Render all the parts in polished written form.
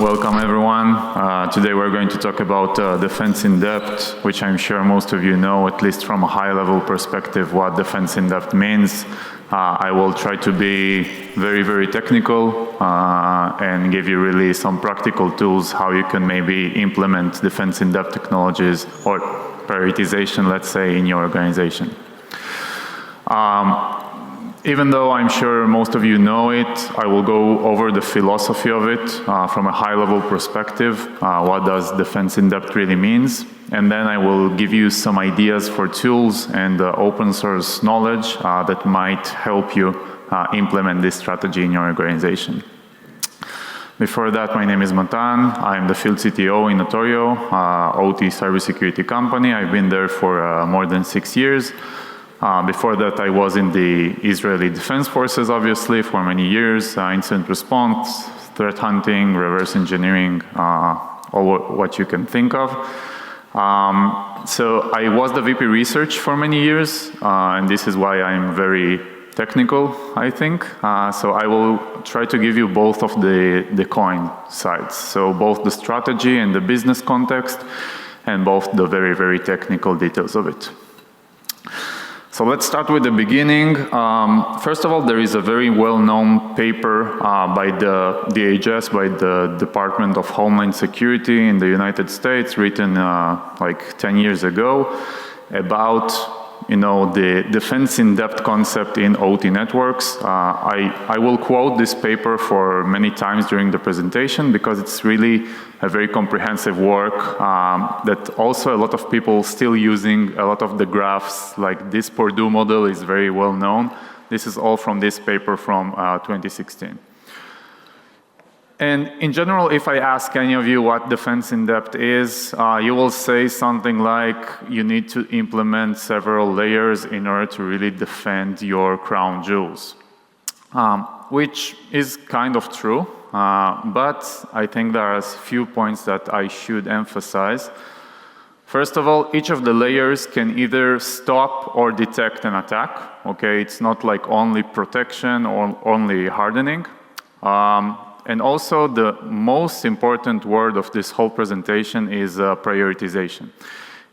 Welcome everyone. Today we're going to talk about defense in depth, which I'm sure most of you know, at least from a high-level perspective, what defense in depth means. I will try to be very, very technical and give you really some practical tools how you can maybe implement defense in depth technologies or prioritization, let's say, in your organization. Even though I'm sure most of you know it, I will go over the philosophy of it from a high-level perspective. What does defense in depth really means? And then I will give you some ideas for tools and open source knowledge that might help you implement this strategy in your organization. Before that, my name is Matan. I'm the field CTO in Notorio, OT cybersecurity company. I've been there for more than 6 years. Before that, I was in the Israeli Defense Forces, obviously, for many years, incident response, threat hunting, reverse engineering, all what you can think of. So I was the VP research for many years, and this is why I'm very technical, I think. So I will try to give you both of the coin sides. So both the strategy and the business context, and both the very, very technical details of it. So let's start with the beginning. First of all, there is a very well-known paper by the DHS, by the Department of Homeland Security in the United States, written like 10 years ago, about the defense in depth concept in OT networks. I will quote this paper for many times during the presentation because it's really a very comprehensive work that also a lot of people still using. A lot of the graphs, like this Purdue model, is very well known. This is all from this paper from 2016. And in general, if I ask any of you what defense in depth is, you will say something like you need to implement several layers in order to really defend your crown jewels, which is kind of true, but I think there are a few points that I should emphasize. First of all, each of the layers can either stop or detect an attack. Okay, it's not like only protection or only hardening. And also, the most important word of this whole presentation is prioritization.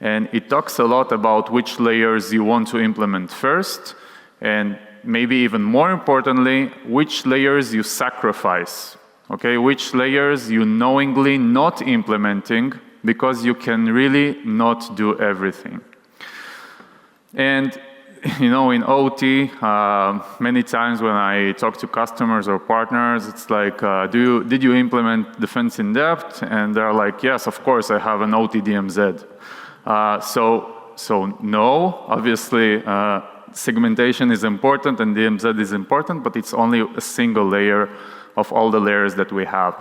And it talks a lot about which layers you want to implement first, and maybe even more importantly, which layers you sacrifice. Okay, which layers you knowingly not implementing because you can really not do everything. And in OT, many times when I talk to customers or partners, it's like, did you implement defense in depth? And they're like, yes, of course, I have an OT DMZ. So no, obviously, segmentation is important and DMZ is important, but it's only a single layer of all the layers that we have.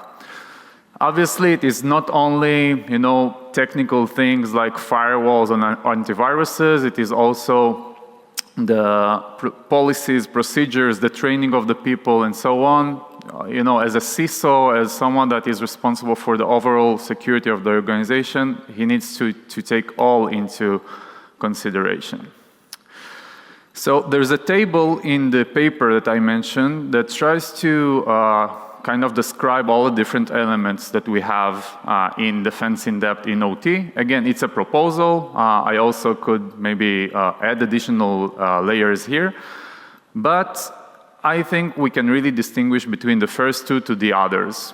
Obviously, it is not only, technical things like firewalls and antiviruses, it is also the policies, procedures, the training of the people, and so on. As a CISO, as someone that is responsible for the overall security of the organization, he needs to take all into consideration. So there's a table in the paper that I mentioned that tries to kind of describe all the different elements that we have in defense in depth in OT. Again, it's a proposal. I also could maybe add additional layers here. But I think we can really distinguish between the first two to the others.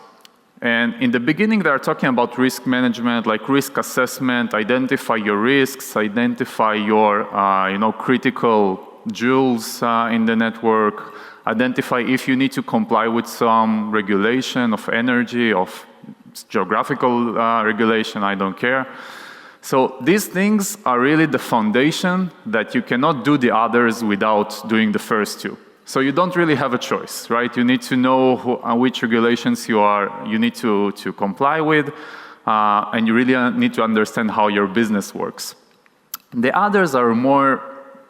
And in the beginning, they're talking about risk management, like risk assessment, identify your risks, identify your critical jewels in the network, identify if you need to comply with some regulation of energy, of geographical regulation, I don't care. So these things are really the foundation that you cannot do the others without doing the first two. So you don't really have a choice, right? You need to know which regulations you need to comply with, and you really need to understand how your business works. The others are more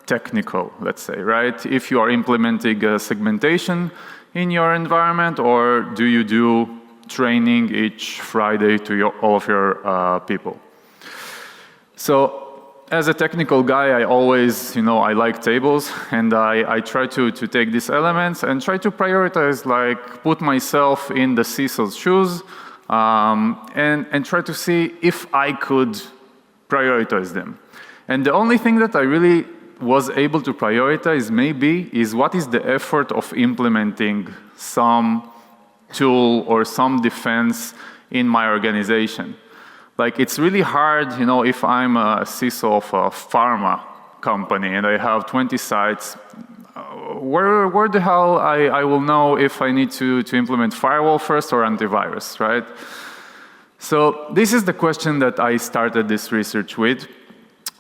technical, let's say, right? If you are implementing a segmentation in your environment, or do you do training each Friday to all of your people? So as a technical guy, I always, I like tables, and I try to take these elements and try to prioritize, like put myself in the CISO's shoes, and try to see if I could prioritize them. And the only thing that I really was able to prioritize maybe is what is the effort of implementing some tool or some defense in my organization. Like, it's really hard, you know, if I'm a CISO of a pharma company and I have 20 sites, where the hell I will know if I need to implement firewall first or antivirus, right? So this is the question that I started this research with.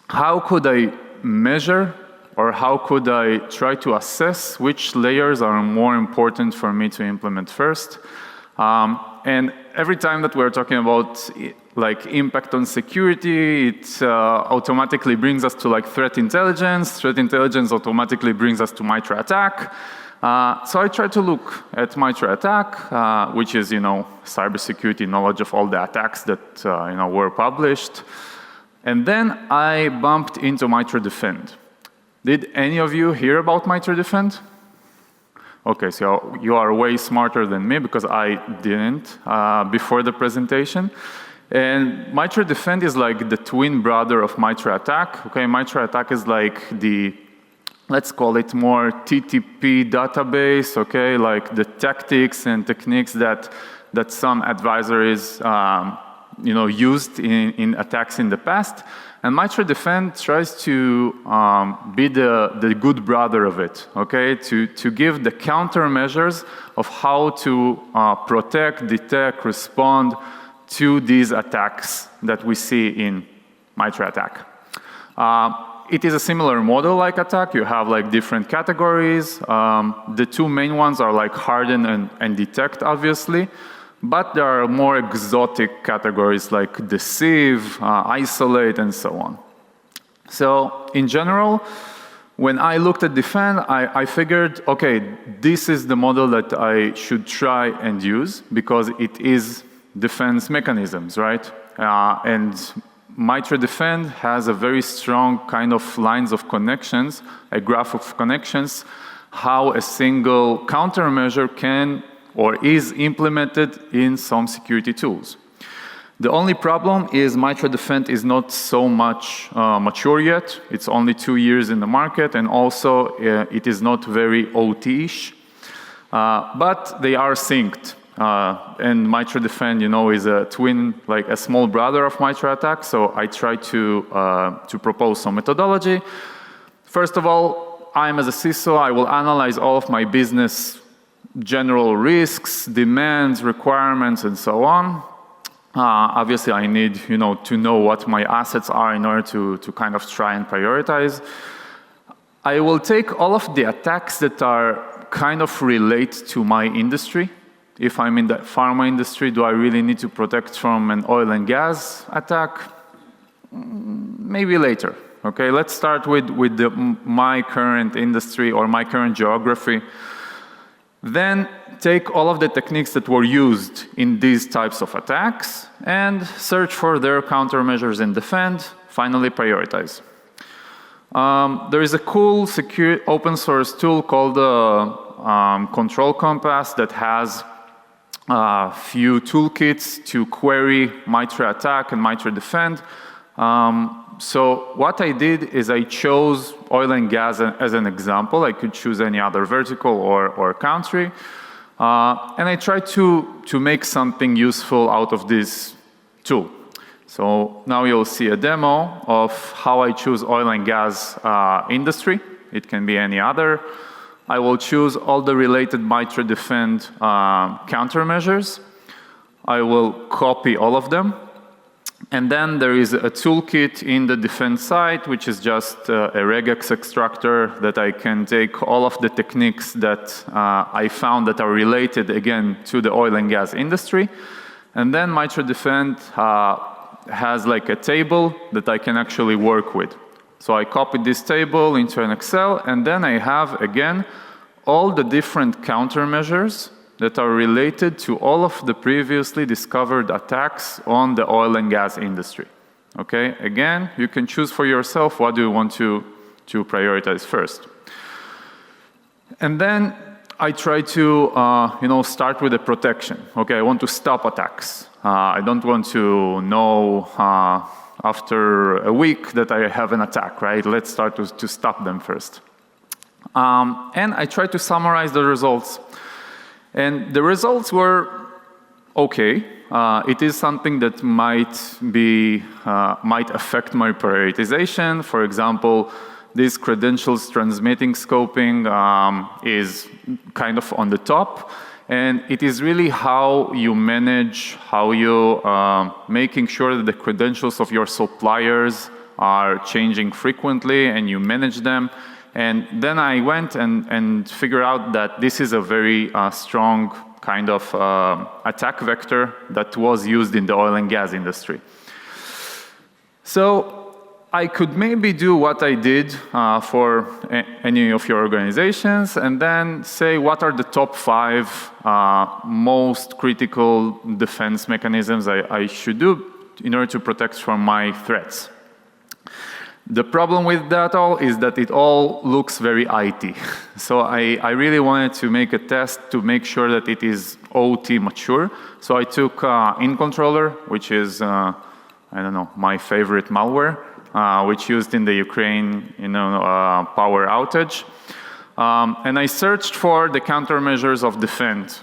How could I measure, or how could I try to assess which layers are more important for me to implement first? And every time that we're talking about like impact on security, it automatically brings us to like threat intelligence. Threat intelligence automatically brings us to MITRE ATT&CK. So I try to look at MITRE ATT&CK, which is, you know, cybersecurity knowledge of all the attacks that, you know, were published. And then I bumped into MITRE D3FEND. Did any of you hear about MITRE D3FEND? Okay, so you are way smarter than me because I didn't before the presentation. And MITRE D3FEND is like the twin brother of MITRE ATT&CK. Okay, MITRE ATT&CK is like the, let's call it more TTP database, okay, like the tactics and techniques that some advisories you know, used in attacks in the past. And MITRE D3FEND tries to be the good brother of it, okay? To give the countermeasures of how to protect, detect, respond to these attacks that we see in MITRE ATT&CK. It is a similar model like attack. You have like different categories. The two main ones are like harden and detect, obviously. But there are more exotic categories like deceive, isolate, and so on. So in general, when I looked at D3FEND, I figured, okay, this is the model that I should try and use because it is defense mechanisms, right? And MITRE D3FEND has a very strong kind of lines of connections, a graph of connections, how a single countermeasure can or is implemented in some security tools. The only problem is MITRE D3FEND is not so much mature yet. It's only 2 years in the market, and also it is not very OT-ish. But they are synced. And MITRE D3FEND, you know, is a twin, like a small brother of MITRE ATT&CK, so I try to propose some methodology. First of all, I'm as a CISO, I will analyze all of my business general risks, demands, requirements, and so on. Obviously, I need, you know, to know what my assets are in order to kind of try and prioritize. I will take all of the attacks that are kind of relate to my industry. If I'm in the pharma industry, do I really need to protect from an oil and gas attack? Maybe later. Okay, let's start with my current industry or my current geography. Then take all of the techniques that were used in these types of attacks and search for their countermeasures in D3FEND, finally prioritize. There is a cool secure open source tool called Control Compass that has a few toolkits to query MITRE ATT&CK and MITRE D3FEND. So what I did is I chose oil and gas as an example. I could choose any other vertical or country. And I tried to make something useful out of this tool. So now you'll see a demo of how I choose oil and gas industry. It can be any other. I will choose all the related MITRE D3FEND countermeasures. I will copy all of them. And then there is a toolkit in the D3FEND site, which is just a regex extractor that I can take all of the techniques that I found that are related, again, to the oil and gas industry. And then MITRE D3FEND has like a table that I can actually work with. So I copied this table into an Excel, and then I have, again, all the different countermeasures that are related to all of the previously discovered attacks on the oil and gas industry. Okay, again, you can choose for yourself what do you want to prioritize first. And then I try to start with the protection. Okay, I want to stop attacks. I don't want to know after a week that I have an attack, right? Let's start to stop them first. And I tried to summarize the results. And the results were okay. It is something that might affect my prioritization. For example, this credentials transmitting scoping is kind of on the top. And it is really how you manage, how you making sure that the credentials of your suppliers are changing frequently and you manage them. And then I went and figured out that this is a very strong kind of attack vector that was used in the oil and gas industry. So I could maybe do what I did for any of your organizations and then say what are the top 5 most critical defense mechanisms I should do in order to protect from my threats. The problem with that all is that it all looks very IT. So I really wanted to make a test to make sure that it is OT mature. So I took InController, which is, I don't know, my favorite malware, which used in the Ukraine, power outage. And I searched for the countermeasures of defend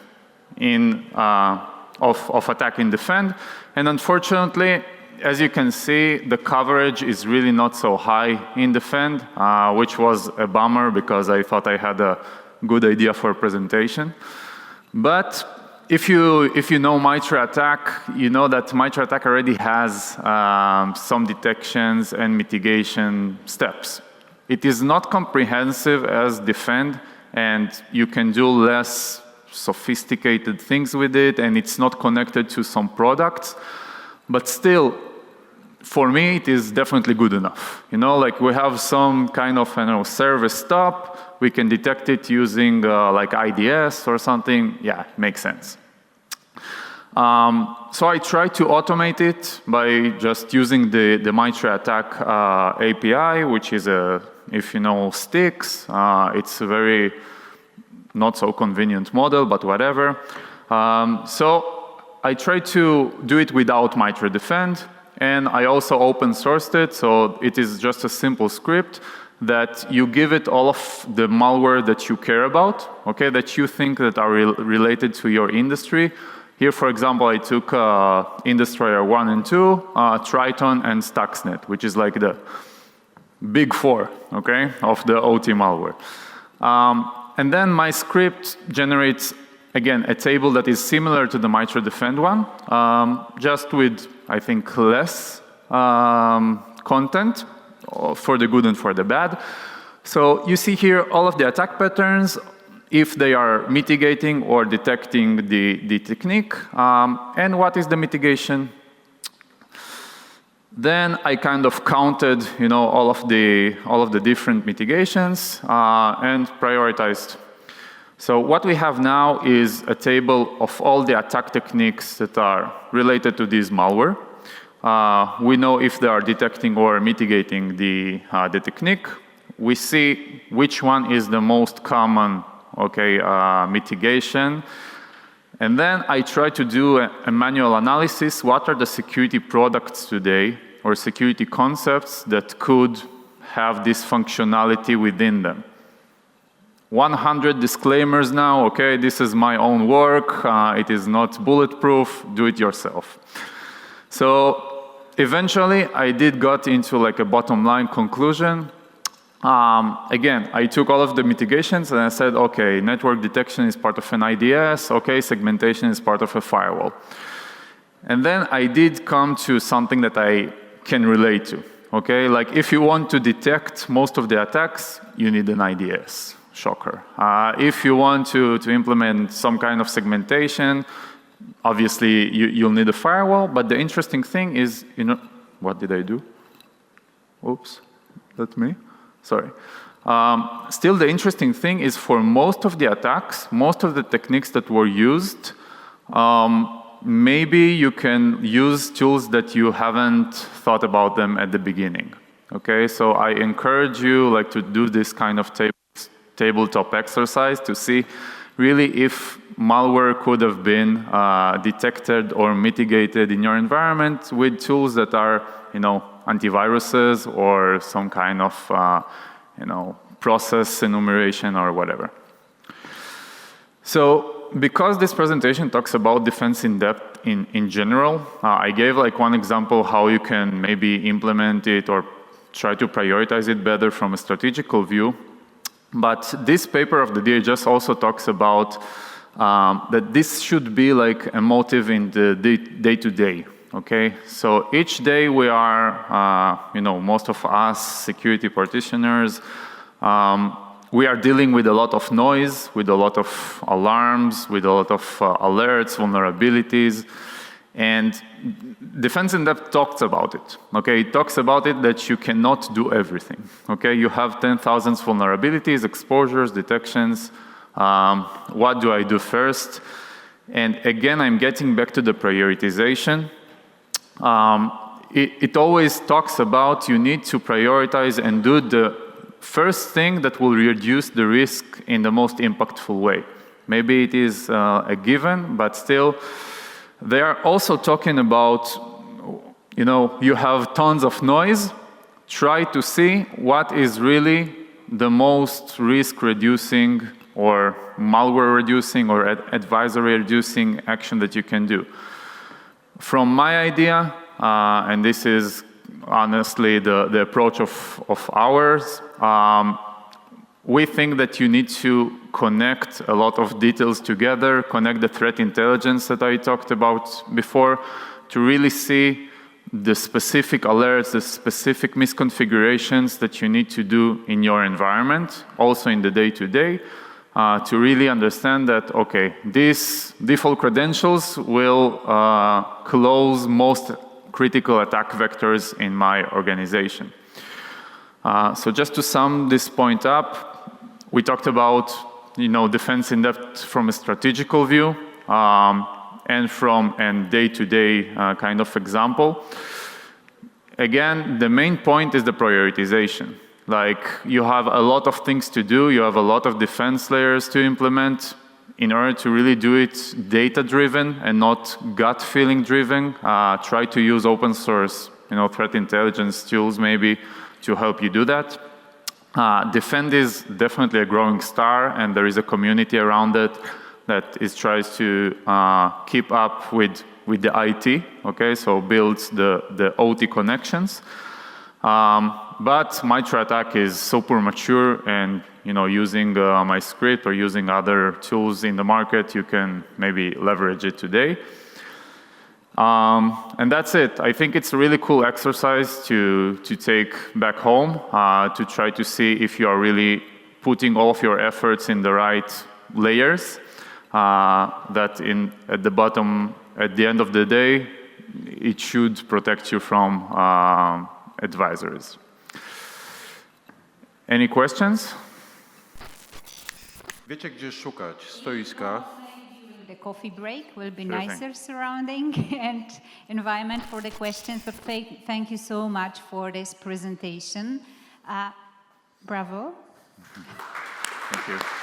of attack in defend. And unfortunately, as you can see, the coverage is really not so high in defend, which was a bummer because I thought I had a good idea for a presentation. But if you know MITRE attack, you know that MITRE attack already has some detections and mitigation steps. It is not comprehensive as defend, and you can do less sophisticated things with it, and it's not connected to some products. But still, for me, it is definitely good enough. Like we have some kind of service stop. We can detect it using like IDS or something. Yeah, it makes sense. So I try to automate it by just using the MITRE attack API, which is if you know sticks, it's a very not so convenient model, but whatever. So I try to do it without MITRE defend. And I also open sourced it, so it is just a simple script that you give it all of the malware that you care about, okay, that you think that are related to your industry. Here, for example, I took Indestroyer 1 and 2, Triton, and Stuxnet, which is like the big 4, okay, of the OT malware. And then my script generates, again, a table that is similar to the MITRE defend one, just with, I think, less content for the good and for the bad. So you see here all of the attack patterns, if they are mitigating or detecting the technique, and what is the mitigation. Then I kind of counted, all of the different mitigations and prioritized. So what we have now is a table of all the attack techniques that are related to this malware. We know if they are detecting or mitigating the technique. We see which one is the most common, mitigation. And then I try to do a manual analysis. What are the security products today or security concepts that could have this functionality within them? 100 disclaimers now, this is my own work, it is not bulletproof, do it yourself. So eventually I did got into like a bottom line conclusion. Again, I took all of the mitigations and I said, network detection is part of an IDS, segmentation is part of a firewall. And then I did come to something that I can relate to, like if you want to detect most of the attacks, you need an IDS. Shocker. If you want to implement some kind of segmentation, obviously you'll need a firewall, but the interesting thing is, what did I do? Oops, that's me, sorry. Still the interesting thing is for most of the attacks, most of the techniques that were used, maybe you can use tools that you haven't thought about them at the beginning. So I encourage you to do this kind of tabletop exercise to see really if malware could have been detected or mitigated in your environment with tools that are, antiviruses or some kind of, process enumeration or whatever. So because this presentation talks about defense in depth in general, I gave like one example how you can maybe implement it or try to prioritize it better from a strategical view. But this paper of the DHS also talks about that this should be like a motive in the day-to-day, okay? So each day we are, most of us security practitioners, we are dealing with a lot of noise, with a lot of alarms, with a lot of alerts, vulnerabilities, and Defense in Depth talks about it, okay? It talks about it that you cannot do everything, okay? You have 10,000 vulnerabilities, exposures, detections. What do I do first? And again, I'm getting back to the prioritization. It always talks about you need to prioritize and do the first thing that will reduce the risk in the most impactful way. Maybe it is a given, but still, they are also talking about, you have tons of noise. Try to see what is really the most risk-reducing or malware-reducing or advisory-reducing action that you can do. From my idea, and this is honestly the approach of ours, we think that you need to connect a lot of details together, connect the threat intelligence that I talked about before to really see the specific alerts, the specific misconfigurations that you need to do in your environment, also in the day-to-day, to really understand that, okay, these default credentials will close most critical attack vectors in my organization. So just to sum this point up, we talked about, defense in depth from a strategical view and from a day-to-day kind of example. Again, the main point is the prioritization. Like, you have a lot of things to do, you have a lot of defense layers to implement. In order to really do it data-driven and not gut-feeling driven, try to use open source, threat intelligence tools maybe to help you do that. Defend is definitely a growing star, and there is a community around it that tries to keep up with the IT, okay, so builds the OT connections. But MITRE ATT&CK is super mature, and using my script or using other tools in the market, you can maybe leverage it today. And that's it. I think it's a really cool exercise to take back home, to try to see if you are really putting all of your efforts in the right layers, that at the bottom, at the end of the day, it should protect you from advisories. Any questions? Wiecie, gdzie szukać stoiska? The coffee break will be Sure nicer thing. surrounding and environment for the questions, but thank you so much for this presentation. Bravo. Thank you.